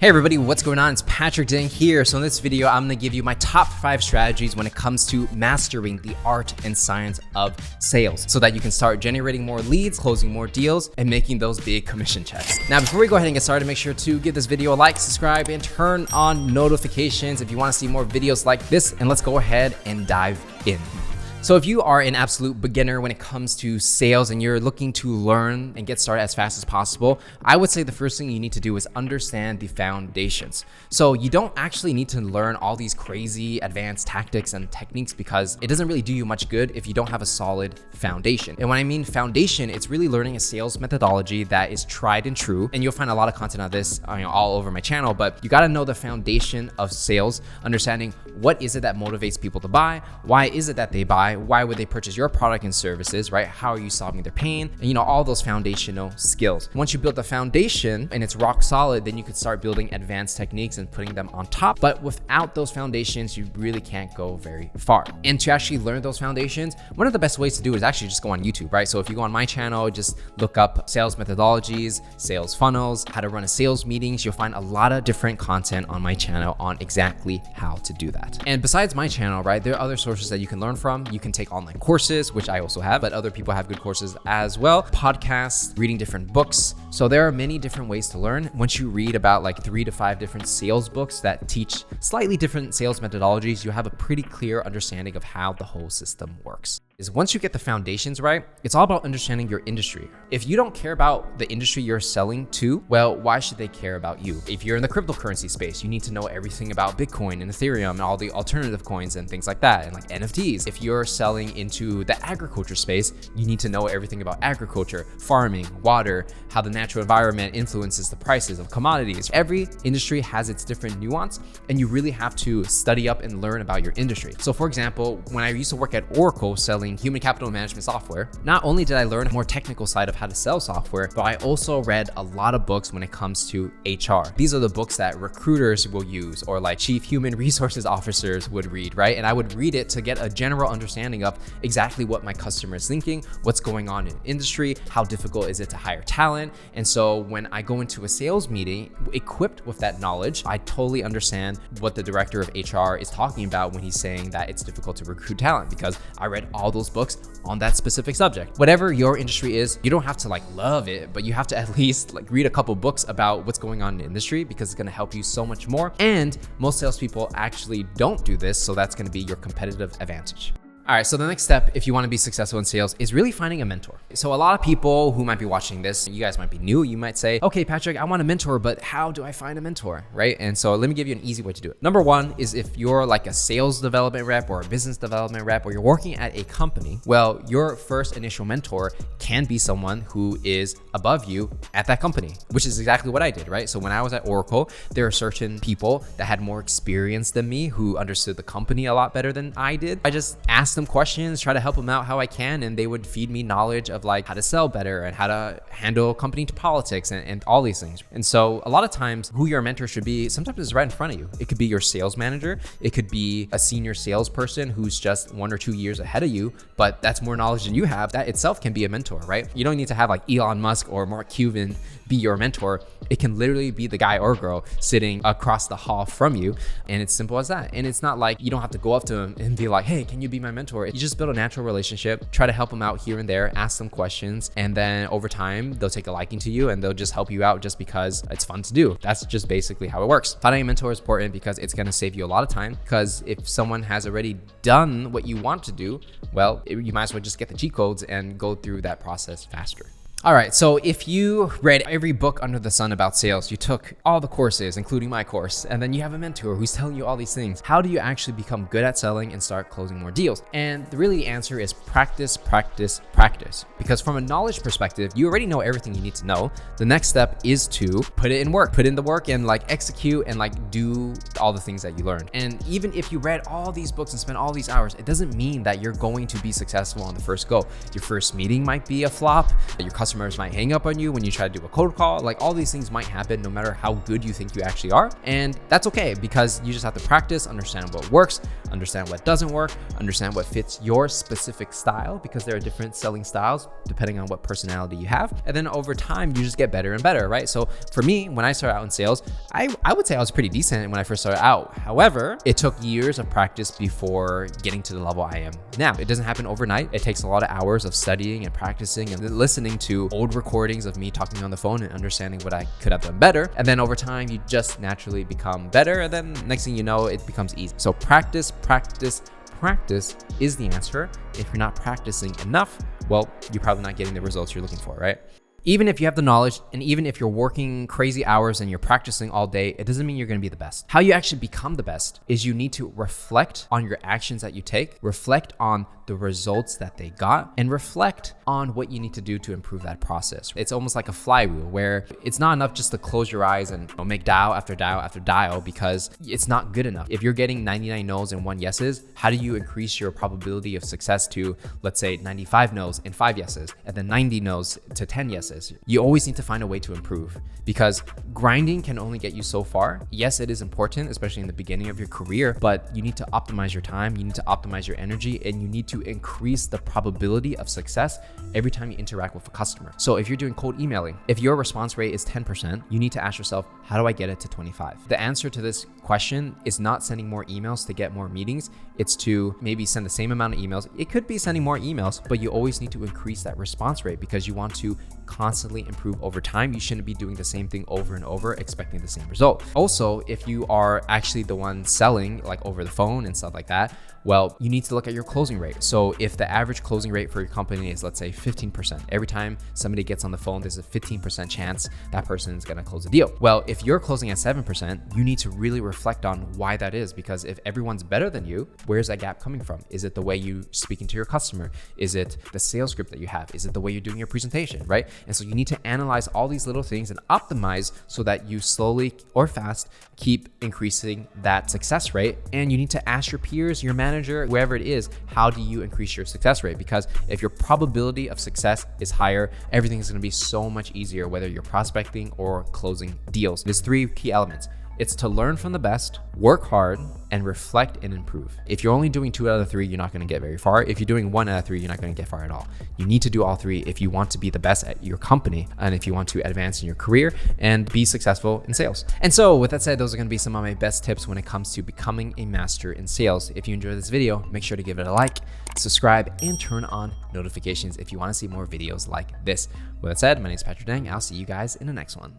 Hey everybody, what's going on? It's Patrick Ding here. So in this video, I'm gonna give you my top 5 strategies when it comes to mastering the art and science of sales so that you can start generating more leads, closing more deals, and making those big commission checks. Now, before we go ahead and get started, make sure to give this video a like, subscribe, and turn on notifications if you wanna see more videos like this, and let's go ahead and dive in. So if you are an absolute beginner when it comes to sales and you're looking to learn and get started as fast as possible, I would say the first thing you need to do is understand the foundations. So you don't actually need to learn all these crazy advanced tactics and techniques because it doesn't really do you much good if you don't have a solid foundation. And when I mean foundation, it's really learning a sales methodology that is tried and true. And you'll find a lot of content on this all over my channel, but you gotta know the foundation of sales, understanding what is it that motivates people to buy, why is it that they buy, why would they purchase your product and services, right? How are you solving their pain? And all those foundational skills. Once you build the foundation and it's rock solid, then you could start building advanced techniques and putting them on top. But without those foundations, you really can't go very far. And to actually learn those foundations, one of the best ways to do it is actually just go on YouTube, right? So if you go on my channel, just look up sales methodologies, sales funnels, how to run a sales meetings, you'll find a lot of different content on my channel on exactly how to do that. And besides my channel, right, there are other sources that you can learn from. You can take online courses, which I also have, but other people have good courses as well. Podcasts, reading different books. So there are many different ways to learn. Once you read about like 3 to 5 different sales books that teach slightly different sales methodologies, you have a pretty clear understanding of how the whole system works. Once you get the foundations right, it's all about understanding your industry. If you don't care about the industry you're selling to, well, why should they care about you? If you're in the cryptocurrency space, you need to know everything about Bitcoin and Ethereum and all the alternative coins and things like that, and like NFTs. If you're selling into the agriculture space, you need to know everything about agriculture, farming, water, how the natural environment influences the prices of commodities. Every industry has its different nuance, and you really have to study up and learn about your industry. So for example, when I used to work at Oracle selling human capital management software, not only did I learn a more technical side of how to sell software, but I also read a lot of books when it comes to HR. These are the books that recruiters will use or like chief human resources officers would read, right? And I would read it to get a general understanding of exactly what my customer is thinking, what's going on in industry, how difficult is it to hire talent. And so when I go into a sales meeting equipped with that knowledge, I totally understand what the director of HR is talking about when he's saying that it's difficult to recruit talent, because I read all those books on that specific subject. Whatever your industry is, you don't have to like love it, but you have to at least like read a couple books about what's going on in the industry, because it's going to help you so much more. And most salespeople actually don't do this, so that's going to be your competitive advantage. All right, so the next step, if you want to be successful in sales, is really finding a mentor. So a lot of people who might be watching this, you guys might be new, you might say, okay, Patrick, I want a mentor, but how do I find a mentor, right? And so let me give you an easy way to do it. Number one is if you're like a sales development rep or a business development rep, or you're working at a company, well, your first initial mentor can be someone who is above you at that company, which is exactly what I did, right? So when I was at Oracle, there are certain people that had more experience than me who understood the company a lot better than I did. I just asked them questions, try to help them out how I can, and they would feed me knowledge of like how to sell better and how to handle company politics and all these things. And so a lot of times who your mentor should be sometimes is right in front of you. It could be your sales manager. It could be a senior salesperson who's just 1 or 2 years ahead of you, but that's more knowledge than you have. That itself can be a mentor, right? You don't need to have like Elon Musk or Mark Cuban be your mentor. It can literally be the guy or girl sitting across the hall from you, and it's simple as that. And it's not like you don't have to go up to them and be like, hey, can you be my mentor? You just build a natural relationship, try to help them out here and there, ask them questions, and then over time they'll take a liking to you and they'll just help you out just because it's fun to do. That's just basically how it works. Finding a mentor is important because it's going to save you a lot of time, because if someone has already done what you want to do, well, you might as well just get the cheat codes and go through that process faster. All right, so if you read every book under the sun about sales, you took all the courses, including my course, and then you have a mentor who's telling you all these things, how do you actually become good at selling and start closing more deals? And really the answer is practice, practice, practice. Because from a knowledge perspective, you already know everything you need to know. The next step is to put it in work, put in the work and like execute and like do all the things that you learned. And even if you read all these books and spent all these hours, it doesn't mean that you're going to be successful on the first go. Your first meeting might be a flop, your customer Customers might hang up on you when you try to do a cold call. Like all these things might happen no matter how good you think you actually are. And that's okay because you just have to practice, understand what works, understand what doesn't work, understand what fits your specific style, because there are different selling styles depending on what personality you have. And then over time, you just get better and better, right? So for me, when I started out in sales, I would say I was pretty decent when I first started out. However, it took years of practice before getting to the level I am now. It doesn't happen overnight. It takes a lot of hours of studying and practicing and listening to old recordings of me talking on the phone and understanding what I could have done better. And then over time, you just naturally become better. And then next thing you know, it becomes easy. So practice, practice, practice is the answer. If you're not practicing enough, well, you're probably not getting the results you're looking for, right? Even if you have the knowledge and even if you're working crazy hours and you're practicing all day, it doesn't mean you're going to be the best. How you actually become the best is you need to reflect on your actions that you take, reflect on the results that they got, and reflect on what you need to do to improve that process. It's almost like a flywheel where it's not enough just to close your eyes and make dial after dial after dial because it's not good enough. If you're getting 99 no's and 1 yeses, how do you increase your probability of success to, let's say, 95 no's and 5 yeses, and then 90 no's to 10 yeses? You always need to find a way to improve because grinding can only get you so far. Yes, it is important, especially in the beginning of your career, but you need to optimize your time, you need to optimize your energy, and you need to increase the probability of success every time you interact with a customer. So if you're doing cold emailing, if your response rate is 10%, you need to ask yourself, how do I get it to 25? The answer to this question is not sending more emails to get more meetings. It's to maybe send the same amount of emails. It could be sending more emails, but you always need to increase that response rate because you want to constantly improve over time. You shouldn't be doing the same thing over and over, expecting the same result. Also, if you are actually the one selling like over the phone and stuff like that, well, you need to look at your closing rate. So if the average closing rate for your company is, let's say 15%, every time somebody gets on the phone, there's a 15% chance that person is going to close a deal. Well, if you're closing at 7%, you need to really reflect on why that is, because if everyone's better than you, where's that gap coming from? Is it the way you speaking to your customer? Is it the sales script that you have? Is it the way you're doing your presentation, right? And so you need to analyze all these little things and optimize so that you slowly or fast keep increasing that success rate. And you need to ask your peers, your manager, wherever it is, how do you increase your success rate? Because if your probability of success is higher, everything is going to be so much easier, whether you're prospecting or closing deals. There's 3 key elements. It's to learn from the best, work hard, and reflect and improve. If you're only doing 2 out of 3, you're not going to get very far. If you're doing 1 out of 3, you're not going to get far at all. You need to do all 3 if you want to be the best at your company and if you want to advance in your career and be successful in sales. And so with that said, those are going to be some of my best tips when it comes to becoming a master in sales. If you enjoyed this video, make sure to give it a like, subscribe, and turn on notifications if you want to see more videos like this. With that said, my name is Patrick Dang. I'll see you guys in the next one.